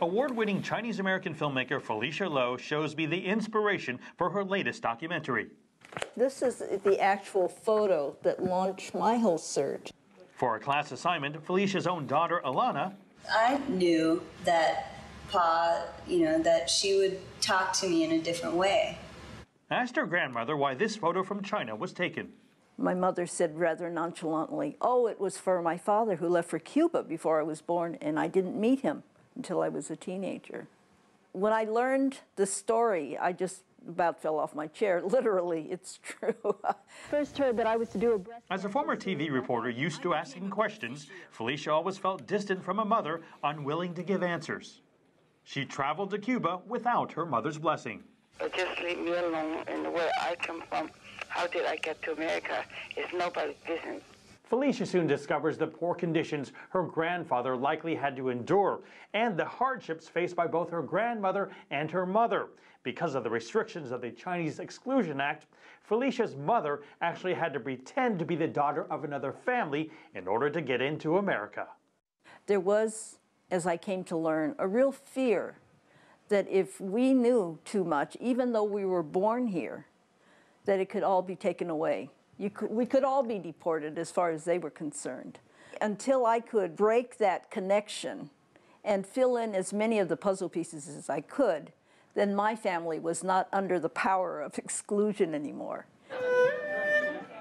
Award-winning Chinese-American filmmaker Felicia Lowe shows me the inspiration for her latest documentary. This is the actual photo that launched my whole search. For a class assignment, Felicia's own daughter, Alana, I knew that Pa, that she would talk to me in a different way. Asked her grandmother why this photo from China was taken. My mother said rather nonchalantly, "Oh, it was for my father who left for Cuba before I was born, and I didn't meet him until I was a teenager." When I learned the story, I just about fell off my chair. Literally, it's true. First heard that I was to do a breast. As a former TV reporter used to asking questions, Felicia always felt distant from a mother, unwilling to give answers. She traveled to Cuba without her mother's blessing. Just leave me alone. And where I come from, how did I get to America? It's nobody's business. Felicia soon discovers the poor conditions her grandfather likely had to endure and the hardships faced by both her grandmother and her mother. Because of the restrictions of the Chinese Exclusion Act, Felicia's mother actually had to pretend to be the daughter of another family in order to get into America. There was, as I came to learn, a real fear that if we knew too much, even though we were born here, that it could all be taken away. We could all be deported as far as they were concerned. Until I could break that connection and fill in as many of the puzzle pieces as I could, then my family was not under the power of exclusion anymore.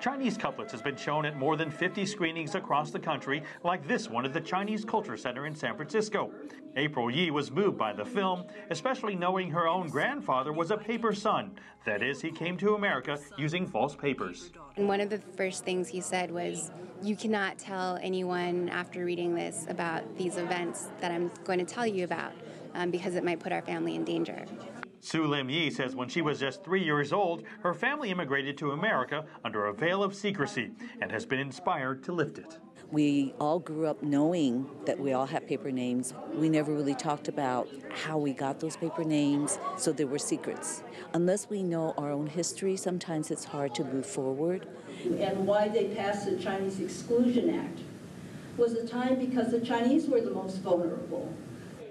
Chinese Couplets has been shown at more than 50 screenings across the country, like this one at the Chinese Culture Center in San Francisco. April Yi was moved by the film, especially knowing her own grandfather was a paper son. That is, he came to America using false papers. And one of the first things he said was, "You cannot tell anyone after reading this about these events that I'm going to tell you about, because it might put our family in danger." Su Lim Yi says when she was just 3 years old, her family immigrated to America under a veil of secrecy and has been inspired to lift it. We all grew up knowing that we all had paper names. We never really talked about how we got those paper names, so there were secrets. Unless we know our own history, sometimes it's hard to move forward. And why they passed the Chinese Exclusion Act was a time because the Chinese were the most vulnerable.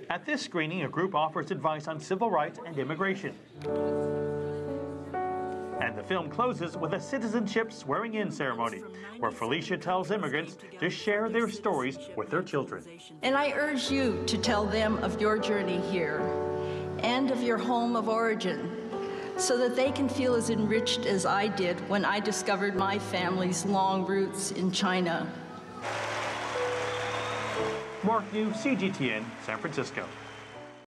At this screening, a group offers advice on civil rights and immigration. And the film closes with a citizenship swearing-in ceremony, where Felicia tells immigrants to share their stories with their children. And I urge you to tell them of your journey here and of your home of origin, so that they can feel as enriched as I did when I discovered my family's long roots in China. Mark New, CGTN, San Francisco.